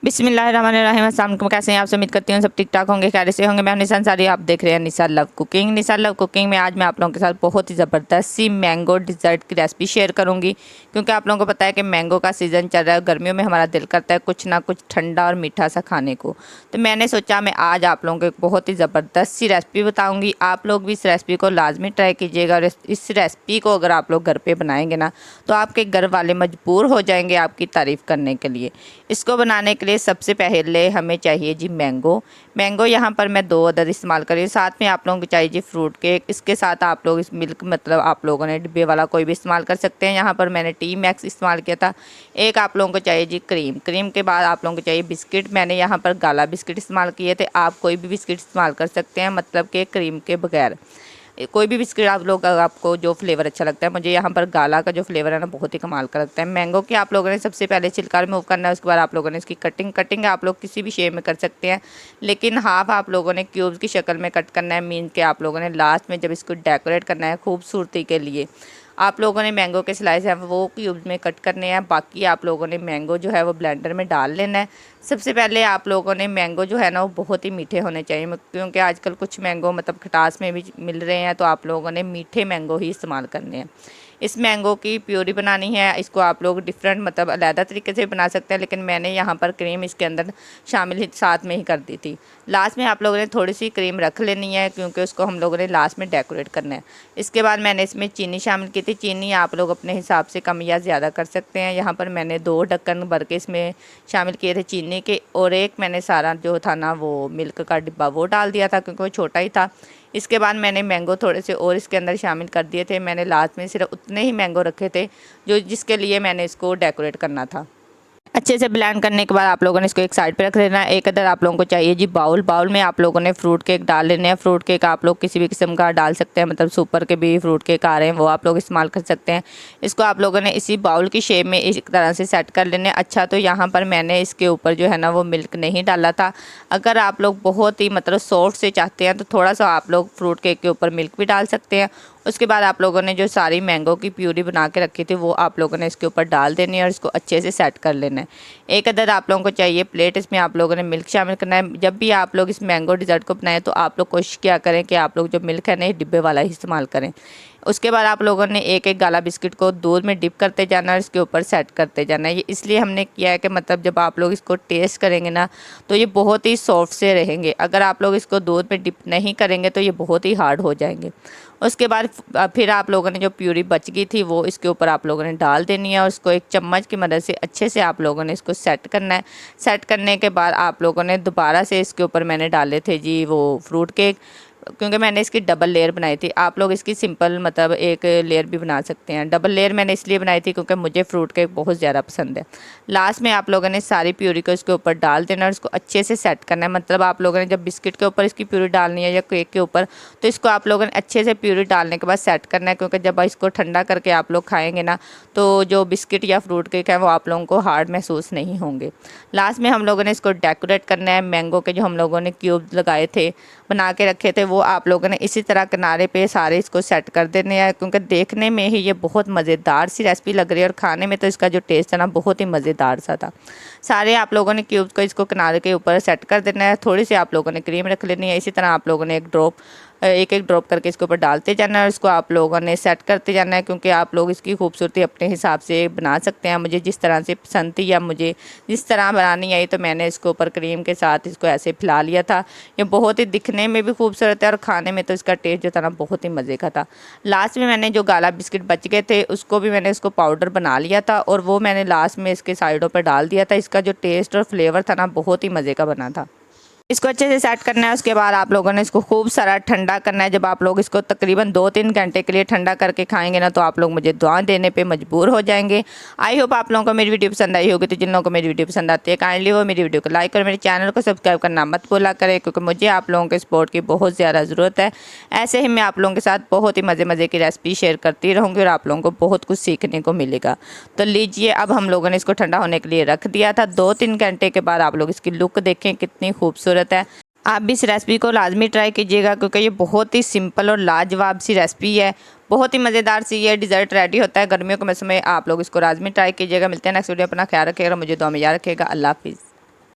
बिस्मिल्लाहिर्रहमानिर्रहीम। अस्सलाम वालेकुम। कैसे हैं आप? उम्मीद करती हूँ सब ठीक ठाक होंगे, खैर से होंगे। मैं हूं निशान सारी, आप देख रहे हैं निशान लव कुकिंग। निशान लव कुकिंग में आज मैं आप लोगों के साथ बहुत ही ज़बरदस्त सी मैंगो डिज़र्ट की रेसिपी शेयर करूंगी, क्योंकि आप लोगों को पता है कि मैंगो का सीज़न चल रहा है। गर्मियों में हमारा दिल करता है कुछ ना कुछ ठंडा और मीठा सा खाने को, तो मैंने सोचा मैं आज आप लोगों को एक बहुत ही ज़बरदस्त सी रेसिपी बताऊँगी। आप लोग भी इस रेसिपी को लाजमी ट्राई कीजिएगा, और इस रेसिपी को अगर आप लोग घर पर बनाएंगे ना, तो आपके घर वाले मजबूर हो जाएंगे आपकी तारीफ़ करने के लिए। इसको बनाने के लिए सबसे पहले हमें चाहिए जी मैंगो यहाँ पर मैं 2 अदद इस्तेमाल कर रही हूँ। साथ में आप लोगों को चाहिए जी फ्रूट केक। इसके साथ आप लोग इस मिल्क मतलब आप लोगों ने डिब्बे वाला कोई भी इस्तेमाल कर सकते हैं। यहाँ पर मैंने टी मैक्स इस्तेमाल किया था। एक आप लोगों को चाहिए जी क्रीम के बाद आप लोगों को चाहिए बिस्किट। मैंने यहाँ पर गाला बिस्किट इस्तेमाल किए थे, आप कोई भी बिस्किट इस्तेमाल कर सकते हैं, मतलब कि क्रीम के बगैर कोई भी बिस्किट आप लोग, आपको जो फ्लेवर अच्छा लगता है। मुझे यहाँ पर गाला का जो फ्लेवर है ना बहुत ही कमाल का लगता है। मैंगो की आप लोगों ने सबसे पहले छिलका रिमूव करना है, उसके बाद आप लोगों ने इसकी कटिंग आप लोग किसी भी शेप में कर सकते हैं, लेकिन हाफ आप लोगों ने क्यूब्स की शक्ल में कट करना है। मीन के आप लोगों ने लास्ट में जब इसको डेकोरेट करना है खूबसूरती के लिए, आप लोगों ने मैंगो के स्लाइस हैं वो क्यूब्स में कट करने हैं। बाकी आप लोगों ने मैंगो जो है वो ब्लेंडर में डाल लेना है। सबसे पहले आप लोगों ने मैंगो जो है ना वो बहुत ही मीठे होने चाहिए, क्योंकि आजकल कुछ मैंगो मतलब खटास में भी मिल रहे हैं, तो आप लोगों ने मीठे मैंगो ही इस्तेमाल करने हैं। इस मैंगो की प्यूरी बनानी है। इसको आप लोग डिफरेंट मतलब अलग तरीके से बना सकते हैं, लेकिन मैंने यहाँ पर क्रीम इसके अंदर शामिल साथ में ही कर दी थी। लास्ट में आप लोगों ने थोड़ी सी क्रीम रख लेनी है, क्योंकि उसको हम लोगों ने लास्ट में डेकोरेट करना है। इसके बाद मैंने इसमें चीनी शामिल की थी। चीनी आप लोग अपने हिसाब से कम या ज़्यादा कर सकते हैं। यहाँ पर मैंने 2 ढक्कन भर के इसमें शामिल किए थे चीनी के, और एक मैंने सारा जो था ना वो मिल्क का डिब्बा वो डाल दिया था, क्योंकि वो छोटा ही था। इसके बाद मैंने मैंगो थोड़े से और इसके अंदर शामिल कर दिए थे। मैंने लास्ट में सिर्फ उतने ही मैंगो रखे थे जो जिसके लिए मैंने इसको डेकोरेट करना था। अच्छे से ब्लेंड करने के बाद आप लोगों ने इसको एक साइड पे रख लेना है। एक अदर आप लोगों को चाहिए जी बाउल में आप लोगों ने फ्रूट केक डाल लेने हैं। फ्रूट केक आप लोग किसी भी किस्म का डाल सकते हैं, मतलब सुपर के भी फ्रूट केक आ रहे हैं वो आप लोग इस्तेमाल कर सकते हैं। इसको आप लोगों ने इसी बाउल की शेप में इस तरह से सेट कर लेने। अच्छा, तो यहाँ पर मैंने इसके ऊपर जो है ना वो मिल्क नहीं डाला था। अगर आप लोग बहुत ही मतलब सॉफ्ट से चाहते हैं तो थोड़ा सा आप लोग फ्रूट केक के ऊपर मिल्क भी डाल सकते हैं। उसके बाद आप लोगों ने जो सारी मैंगो की प्यूरी बना के रखी थी वो आप लोगों ने इसके ऊपर डाल देनी है, और इसको अच्छे से सेट कर लेना है। एक अदर आप लोगों को चाहिए प्लेट, इसमें आप लोगों ने मिल्क शामिल करना है। जब भी आप लोग इस मैंगो डिज़र्ट को बनाएं तो आप लोग कोशिश किया करें कि आप लोग जो मिल्क है ना डिब्बे वाला ही इस्तेमाल करें। उसके बाद आप लोगों ने एक गाला बिस्किट को दूध में डिप करते जाना और इसके ऊपर सेट करते जाना है। ये इसलिए हमने किया है कि मतलब जब आप लोग इसको टेस्ट करेंगे ना तो ये बहुत ही सॉफ्ट से रहेंगे। अगर आप लोग इसको दूध में डिप नहीं करेंगे तो ये बहुत ही हार्ड हो जाएंगे। उसके बाद फिर आप लोगों ने जो प्यूरी बच गई थी वो इसके ऊपर आप लोगों ने डाल देनी है, और उसको एक चम्मच की मदद से अच्छे से आप लोगों ने इसको सेट करना है। सेट करने के बाद आप लोगों ने दोबारा से इसके ऊपर मैंने डाले थे जी वो फ्रूट केक, क्योंकि मैंने इसकी डबल लेयर बनाई थी। आप लोग इसकी सिंपल मतलब एक लेयर भी बना सकते हैं। डबल लेयर मैंने इसलिए बनाई थी क्योंकि मुझे फ्रूट केक बहुत ज़्यादा पसंद है। लास्ट में आप लोगों ने सारी प्यूरी को इसके ऊपर डाल देना और इसको अच्छे से सेट करना है। मतलब आप लोगों ने जब बिस्किट के ऊपर इसकी प्यूरी डालनी है या केक के ऊपर, तो इसको आप लोगों ने अच्छे से प्यूरी डालने के बाद सेट करना है, क्योंकि जब इसको ठंडा करके आप लोग खाएँगे ना तो जो बिस्किट या फ्रूट केक है वो आप लोगों को हार्ड महसूस नहीं होंगे। लास्ट में हम लोगों ने इसको डेकोरेट करना है। मैंगो के जो हम लोगों ने क्यूब लगाए थे बना के रखे थे वो आप लोगों ने इसी तरह किनारे पे सारे इसको सेट कर देने हैं, क्योंकि देखने में ही ये बहुत मज़ेदार सी रेसिपी लग रही है और खाने में तो इसका जो टेस्ट है ना बहुत ही मज़ेदार सा था। सारे आप लोगों ने क्यूब्स को इसको किनारे के ऊपर सेट कर देना है। थोड़ी सी आप लोगों ने क्रीम रख लेनी है। इसी तरह आप लोगों ने एक एक ड्रॉप करके इसके ऊपर डालते जाना है और इसको आप लोगों ने सेट करते जाना है, क्योंकि आप लोग इसकी खूबसूरती अपने हिसाब से बना सकते हैं। मुझे जिस तरह से पसंद थी या मुझे जिस तरह बनानी आई तो मैंने इसके ऊपर क्रीम के साथ इसको ऐसे फैला लिया था। ये बहुत ही दिखने में भी खूबसूरत है और खाने में तो इसका टेस्ट जो था ना बहुत ही मज़े का था। लास्ट में मैंने जो गाला बिस्किट बच गए थे उसको भी मैंने इसको पाउडर बना लिया था और वो मैंने लास्ट में इसके साइडों पर डाल दिया था। इसका जो टेस्ट और फ्लेवर था ना बहुत ही मज़े का बना था। इसको अच्छे से सेट करना है। उसके बाद आप लोगों ने इसको खूब सारा ठंडा करना है। जब आप लोग इसको तकरीबन 2-3 घंटे के लिए ठंडा करके खाएंगे ना तो आप लोग मुझे दुआ देने पे मजबूर हो जाएंगे। आई होप आप लोगों को मेरी वीडियो पसंद आई होगी। तो जिन लोगों को मेरी वीडियो पसंद आती है काइंडली वो मेरी वीडियो को लाइक और मेरे चैनल को सब्सक्राइब करना मत भूला करें, क्योंकि मुझे आप लोगों के सपोर्ट की बहुत ज़्यादा ज़रूरत है। ऐसे ही मैं आप लोगों के साथ बहुत ही मज़े की रेसिपी शेयर करती रहूँगी और आप लोगों को बहुत कुछ सीखने को मिलेगा। तो लीजिए, अब हम लोगों ने इसको ठंडा होने के लिए रख दिया था। 2-3 घंटे के बाद आप लोग इसकी लुक देखें कितनी खूबसूरत है। आप भी इस रेसिपी को लाजमी ट्राई कीजिएगा, क्योंकि ये बहुत ही सिंपल और लाजवाब सी रेसिपी है। बहुत ही मज़ेदार सी ये डिज़र्ट रेडी होता है गर्मियों के मौसम में। आप लोग इसको लाजमी ट्राई कीजिएगा। मिलते हैं नेक्स्ट वीडियो। अपना ख्याल रखिएगा, मुझे दुआ में याद रखिएगा। अल्लाह हाफिज़।